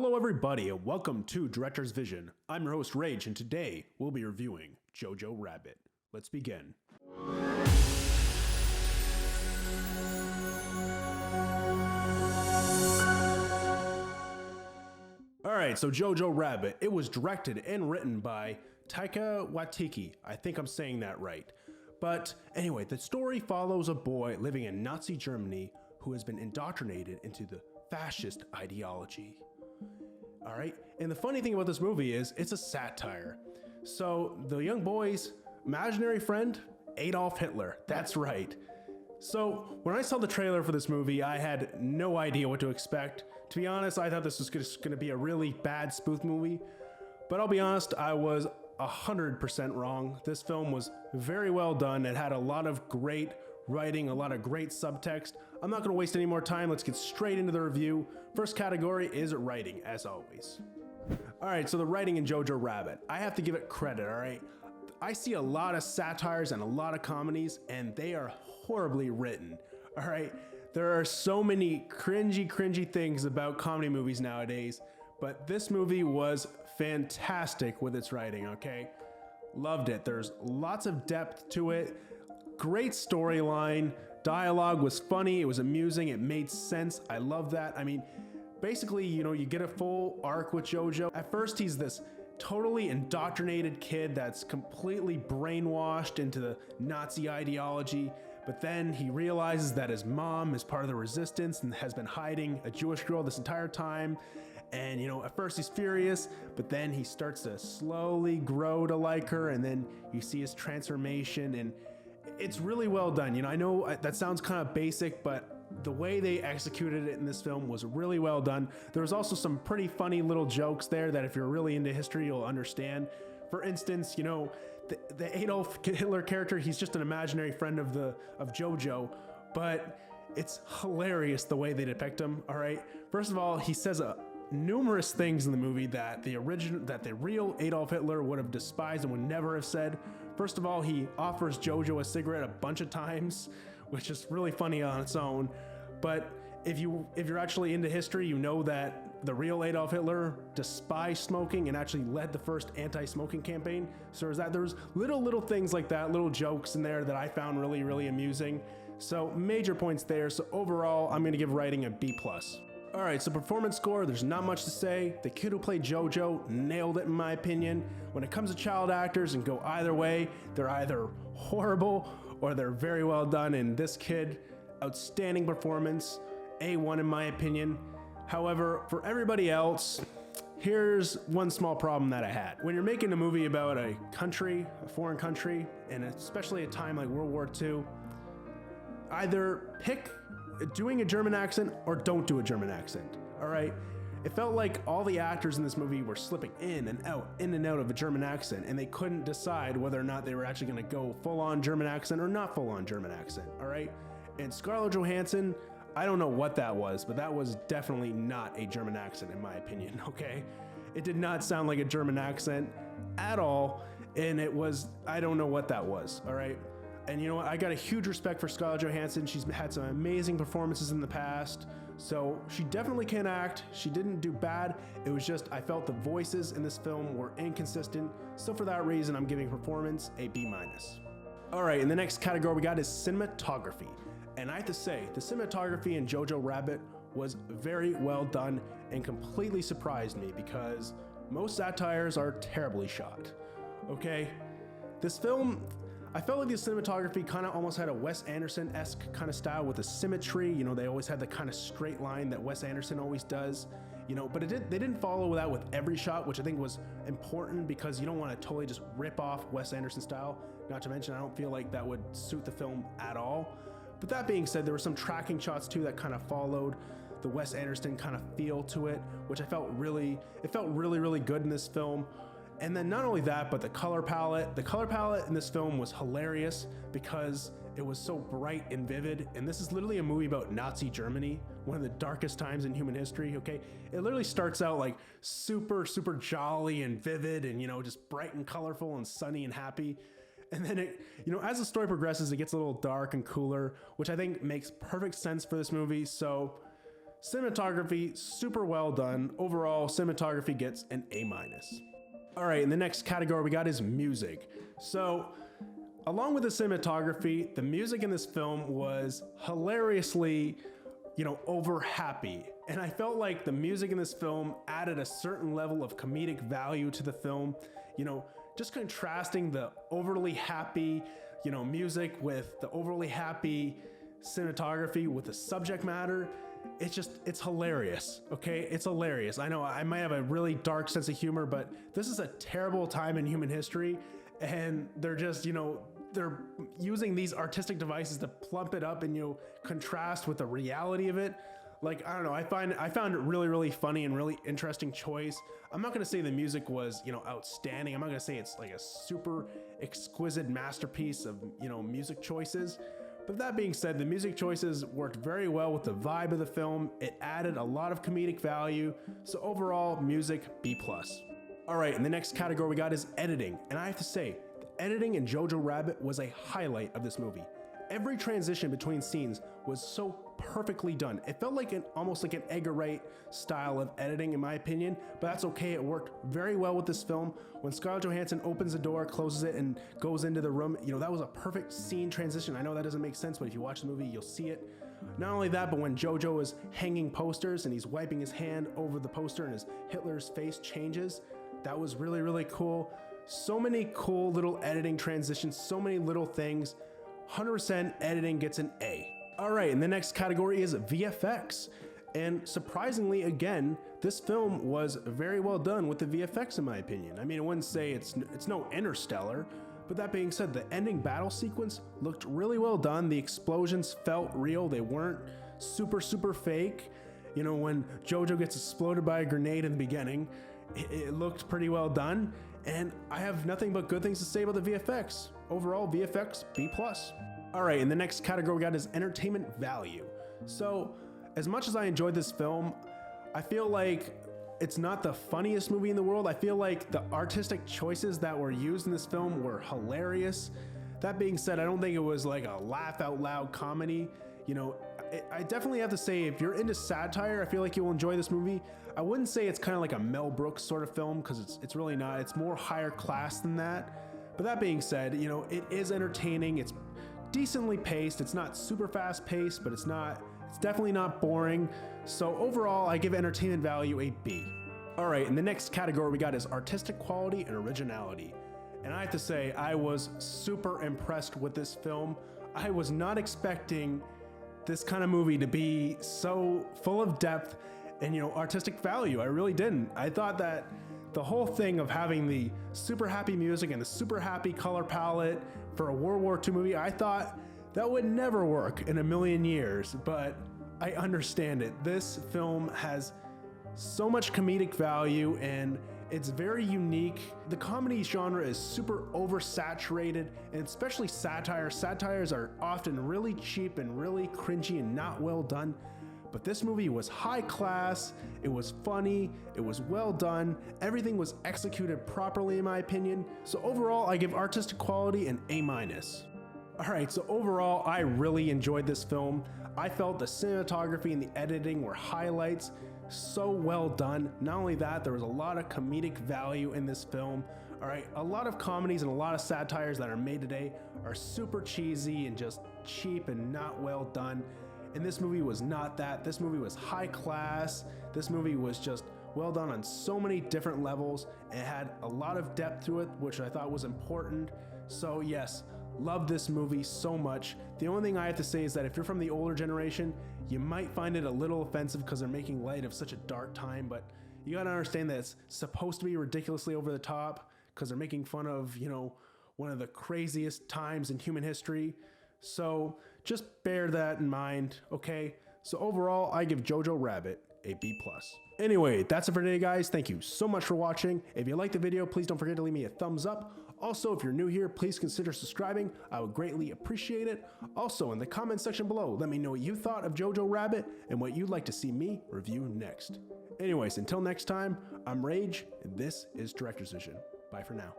Hello everybody and welcome to Director's Vision. I'm your host Rage and today we'll be reviewing Jojo Rabbit. Let's begin. Alright, so Jojo Rabbit. It was directed and written by Taika Waititi. I think I'm saying that right. But anyway, the story follows a boy living in Nazi Germany who has been indoctrinated into the fascist ideology. All right, and the funny thing about this movie is it's a satire. So the young boy's imaginary friend, Adolf Hitler. That's right. So when I saw the trailer for this movie, I had no idea what to expect. To be honest, I thought this was just going to be a really bad spoof movie. But I'll be honest, I was 100% wrong. This film was very well done. It had a lot of great writing, a lot of great subtext. I'm not going to waste any more time. Let's get straight into the review. First category is writing, as always. All right, so the writing in Jojo Rabbit. I have to give it credit, all right? I see a lot of satires and a lot of comedies, and they are horribly written, all right? There are so many cringy things about comedy movies nowadays, but this movie was fantastic with its writing, okay? Loved it. There's lots of depth to it. Great storyline, dialogue was funny, it was amusing, it made sense. I love that. I mean, basically, you get a full arc with Jojo. At first, he's this totally indoctrinated kid that's completely brainwashed into the Nazi ideology, but then he realizes that his mom is part of the resistance and has been hiding a Jewish girl this entire time. And at first he's furious, but then he starts to slowly grow to like her, and then you see his transformation, and it's really well done. I know that sounds kind of basic, but the way they executed it in this film was really well done. There was also some pretty funny little jokes there that if you're really into history, you'll understand. For instance, the Adolf Hitler character, he's just an imaginary friend of Jojo, but it's hilarious the way they depict him, all right? First of all, he says numerous things in the movie that the real Adolf Hitler would have despised and would never have said. First of all, he offers Jojo a cigarette a bunch of times, which is really funny on its own. But if you're actually into history, you know that the real Adolf Hitler despised smoking and actually led the first anti-smoking campaign. So there's little things like that, little jokes in there that I found really amusing. So major points there. So overall, I'm going to give writing a B+. All right, so performance score, there's not much to say. The kid who played Jojo nailed it in my opinion. When it comes to child actors and go either way, they're either horrible or they're very well done. And this kid, outstanding performance, A1 in my opinion. However, for everybody else, here's one small problem that I had. When you're making a movie about a country, a foreign country, and especially a time like World War II, either pick doing a German accent or don't do a German accent, all right? It felt like all the actors in this movie were slipping in and out of a German accent, and they couldn't decide whether or not they were actually gonna go full-on German accent or not full-on German accent, all right? And Scarlett Johansson, I don't know what that was, but that was definitely not a German accent in my opinion, okay? It did not sound like a German accent at all, and I don't know what that was, all right? And you know what? I got a huge respect for Scarlett Johansson. She's had some amazing performances in the past. So she definitely can act. She didn't do bad. It was just, I felt the voices in this film were inconsistent. So for that reason, I'm giving performance a B-. All right, and the next category we got is cinematography. And I have to say, the cinematography in Jojo Rabbit was very well done and completely surprised me because most satires are terribly shot. Okay? This film, I felt like the cinematography kind of almost had a Wes Anderson-esque kind of style with the symmetry. They always had the kind of straight line that Wes Anderson always does. But they didn't follow that with every shot, which I think was important because you don't want to totally just rip off Wes Anderson style. Not to mention, I don't feel like that would suit the film at all. But that being said, there were some tracking shots too that kind of followed the Wes Anderson kind of feel to it, which it felt really good in this film. And then not only that, but the color palette in this film was hilarious because it was so bright and vivid. And this is literally a movie about Nazi Germany, one of the darkest times in human history, okay? It literally starts out like super jolly and vivid and, just bright and colorful and sunny and happy. And then it, as the story progresses, it gets a little dark and cooler, which I think makes perfect sense for this movie. So Cinematography, super well done. Overall, cinematography gets an A-. All right, and the next category we got is music. So, along with the cinematography, the music in this film was hilariously, over happy. And I felt like the music in this film added a certain level of comedic value to the film, just contrasting the overly happy, music with the overly happy cinematography with the subject matter. It's hilarious, okay? It's hilarious. I know I might have a really dark sense of humor, but this is a terrible time in human history, and they're just, they're using these artistic devices to plump it up and, contrast with the reality of it. Like, I don't know, I found it really, really funny and really interesting choice. I'm not gonna say the music was, outstanding. I'm not gonna say it's like a super exquisite masterpiece of, music choices. But that being said, the music choices worked very well with the vibe of the film. It added a lot of comedic value. So overall, music, B+. All right, and the next category we got is editing. And I have to say, the editing in Jojo Rabbit was a highlight of this movie. Every transition between scenes was so perfectly done. It felt like almost like an Edgar Wright style of editing, in my opinion, but that's okay. It worked very well with this film. When Scarlett Johansson opens the door, closes it, and goes into the room, that was a perfect scene transition. I know that doesn't make sense, but if you watch the movie, you'll see it. Not only that, but when Jojo is hanging posters and he's wiping his hand over the poster and Hitler's face changes, that was really, really cool. So many cool little editing transitions, so many little things. 100% editing gets an A. All right, and the next category is VFX. And surprisingly, again, this film was very well done with the VFX, in my opinion. I mean, I wouldn't say it's no Interstellar, but that being said, the ending battle sequence looked really well done. The explosions felt real. They weren't super, super fake. When Jojo gets exploded by a grenade in the beginning, it looked pretty well done. And I have nothing but good things to say about the VFX. Overall, VFX, B+. All right, and the next category we got is entertainment value. So, as much as I enjoyed this film, I feel like it's not the funniest movie in the world. I feel like the artistic choices that were used in this film were hilarious. That being said, I don't think it was like a laugh out loud comedy. I definitely have to say, if you're into satire, I feel like you'll enjoy this movie. I wouldn't say it's kind of like a Mel Brooks sort of film, because it's really not. It's more higher class than that. But that being said, it is entertaining. It's decently paced. It's not super fast paced, but it's definitely not boring. So overall, I give entertainment value a B. All right, and the next category we got is artistic quality and originality. And I have to say, I was super impressed with this film. I was not expecting this kind of movie to be so full of depth and, artistic value. I really didn't. I thought that the whole thing of having the super happy music and the super happy color palette for a World War II movie, I thought that would never work in a million years, but I understand it. This film has so much comedic value and it's very unique. The comedy genre is super oversaturated, and especially satire. Satires are often really cheap and really cringy and not well done. But this movie was high class, it was funny, it was well done, everything was executed properly in my opinion. So overall, I give artistic quality an A-. All right, so overall, I really enjoyed this film. I felt the cinematography and the editing were highlights. So well done. Not only that, there was a lot of comedic value in this film. All right, a lot of comedies and a lot of satires that are made today are super cheesy and just cheap and not well done. And this movie was not that. This movie was high class. This movie was just well done on so many different levels. It had a lot of depth to it, which I thought was important. So yes, love this movie so much. The only thing I have to say is that if you're from the older generation, you might find it a little offensive because they're making light of such a dark time, but you gotta understand that it's supposed to be ridiculously over the top because they're making fun of, one of the craziest times in human history. So just bear that in mind, okay? So overall, I give Jojo Rabbit a B+. Anyway, that's it for today, guys. Thank you so much for watching. If you liked the video, please don't forget to leave me a thumbs up. Also, if you're new here, please consider subscribing. I would greatly appreciate it. Also, in the comment section below, let me know what you thought of Jojo Rabbit and what you'd like to see me review next. Anyways, until next time, I'm Rage, and this is Director's Vision. Bye for now.